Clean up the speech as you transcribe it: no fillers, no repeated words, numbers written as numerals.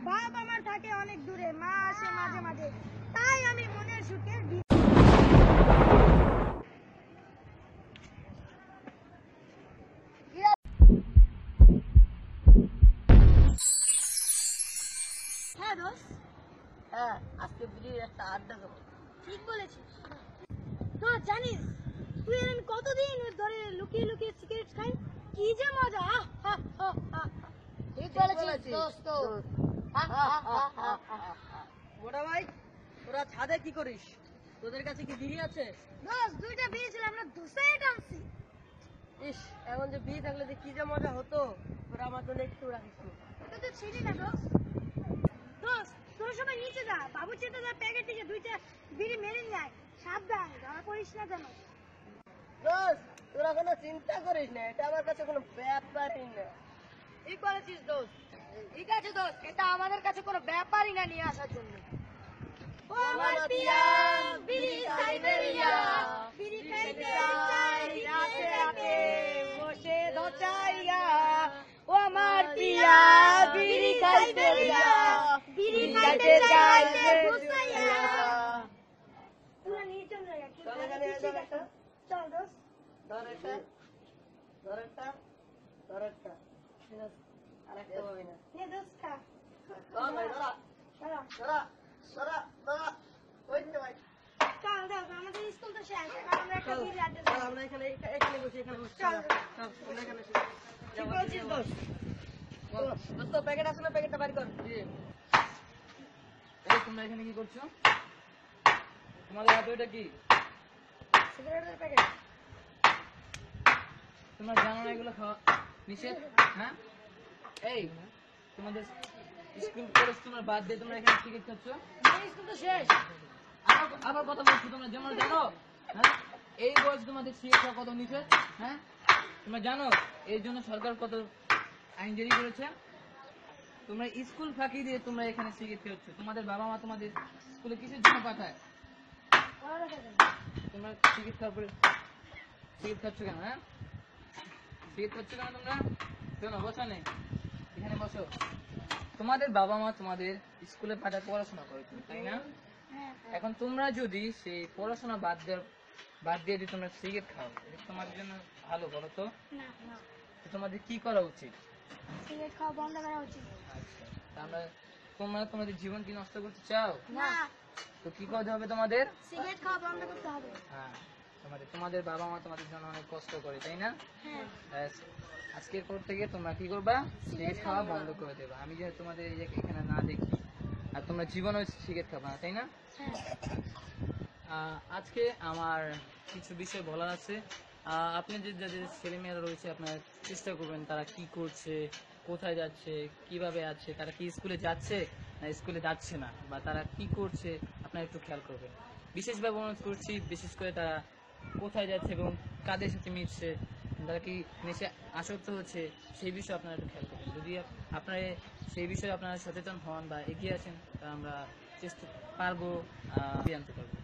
বাপ আমার থাকে অনেক দূরে, মা আসে মাঝে মাঝে, তাই আমি মনের সুখে হ্যাঁ দোস্ত। হ্যাঁ, আজকে বুঝি একটা আড্ডা দেবো। ঠিক বলেছিস। তো জানিস তুই আমি কতদিন ধরে লুকিয়ে লুকিয়ে সিগারেট খাই, কি যে মজা। ঠিক বলেছিস দোস্ত। মোটা ভাই, তোরা ছাদে কি করিস? তোদের কাছে কি বিড়ি আছে? দোস্ত দুইটা বিয়ে ছিল, আমরা দুসাই টানছি। ইস, এমন যে বিড়ি থাকলে যে কি যে মজা হতো। তোরা আমার জন্য একটু রাখিস। এটা তো ছিলি না দোস্ত। দোস্ত তোরা সবাই নিচে যা, বাবু চেতে যা, প্যাকেট থেকে দুইটা বিড়ি মেরে নিয়ে আয়। সাবধান, ধরা পড়িস না যেন। দোস্ত, তোরা কোনো চিন্তা করিস না, এটা আমার কাছে কোনো ব্যাপারই না। ঠিক বলেছিস দোস্ত। ঠিক আছে দোস্ত, এটা আমাদের কাছে কোনো ব্যাপারই না নিয়ে আসার জন্য। ও আমার পিয়া বিড়ি সাইবেরিয়া, বিড়ি খাইতে চাই রাতে রাতে বসে ধচাইয়া, ও আমার পিয়া বিড়ি সাইবেরিয়া, বিড়ি খাইতে চাই ঘুষাইয়া। তোরা নিয়ে চল রে, চল এখানে এসে একটা। চল দোস্ত। ধর একটা, ধর একটা, ধর একটা। আরেকটা পাবি না। নে দোস্ত খা। ধর ভাই, ধরা, চলো ধরা, ধরা, ধরা। ওই তো ভাই। চল দোস্ত, আমাদের স্কুল তো শেষ, এবার আমরা একটা চল, বিড়ি আড্ডা চল, দেবো। আমরা এখানে বসি, এখানে বসি। চল। চল, আমরা এখানে বসি। ঠিক বলছিস দোস্ত। দোস্ত, প্যাকেট আছে না? প্যাকেটটা বাড়ি কর। এই তোমরা এখানে কি করছো? তোমাদের হাতে ওইটা কি? সিগারেটের প্যাকেট। তোমরা জানো না এগুলো খাওয়া নিষেধ? হ্যাঁ, এই তোমাদের স্কুল কলেজ তোমরা বাদ দিয়ে তোমরা এখানে সিগারেট খাচ্ছ? স্কুল তো শেষ। আবার কথা বলছো, তোমরা যেমন জানো, হ্যাঁ, এই বয়স তোমাদের সিগারেট খাওয়া কত নিষেধ? হ্যাঁ, তোমরা জানো এর জন্য সরকার কত আইন জারি করেছে? তোমরা স্কুল ফাঁকি দিয়ে তোমরা এখানে সিগারেট খাচ্ছ। তোমাদের বাবা মা তোমাদের স্কুলে কিসের জন্য পাঠায়? তোমরা সিগারেট খাওয়ার পরে সিগারেট খাচ্ছ কেন? হ্যাঁ, সিগারেট খাচ্ছ কেন তোমরা? শোনো, বসো নেই, এখানে বসো। তোমাদের বাবা মা তোমাদের স্কুলে পাঠায় পড়াশোনা করেছো, তাই না? এখন তোমরা যদি সেই পড়াশোনা বাদ দিয়ে যদি তোমরা সিগারেট খাও, এটা তোমাদের জন্য ভালো বলো তো? না না, তো তোমাদের কি করা উচিত? সিগারেট খাওয়া বন্ধ করা উচিত। আচ্ছা, তাহলে তোমরা তোমাদের জীবন কি নষ্ট করতে চাও? না, তো কি করতে হবে তোমাদের? সিগারেট খাওয়া বন্ধ করতে হবে। হ্যাঁ, তোমাদের বাবা মা তোমাদের জন্য অনেক কষ্ট করে, তাই না? হ্যাঁ, ব্যাস, আজকের পর থেকে তোমরা কি করবা? সিগারেট খাওয়া বন্ধ করে দেবা। আমি যে তোমাদের এই যে এখানে না দেখি, আর তোমরা জীবনে সিগারেট খাবা না, তাই না? হ্যাঁ। আজকে আমার কিছু বিষয় বলার আছে। আপনি যে যাদের ছেলেমেয়েরা রয়েছে, আপনারা চেষ্টা করবেন তারা কি করছে, কোথায় যাচ্ছে, কিভাবে আছে, তারা কি স্কুলে যাচ্ছে না স্কুলে যাচ্ছে না, বা তারা কি করছে, আপনারা একটু খেয়াল করবেন। বিশেষভাবে অনুরোধ করছি, বিশেষ করে তারা কোথায় যাচ্ছে এবং কাদের সাথে মিশছে, তারা কি নেশে আসক্ত হচ্ছে, সেই বিষয়ে আপনারা একটু খেয়াল করবেন। যদি আপনারা সেই বিষয়ে আপনারা সচেতন হন বা এগিয়ে আসেন, তা আমরা চেষ্টা পারবো আনতে পারবো।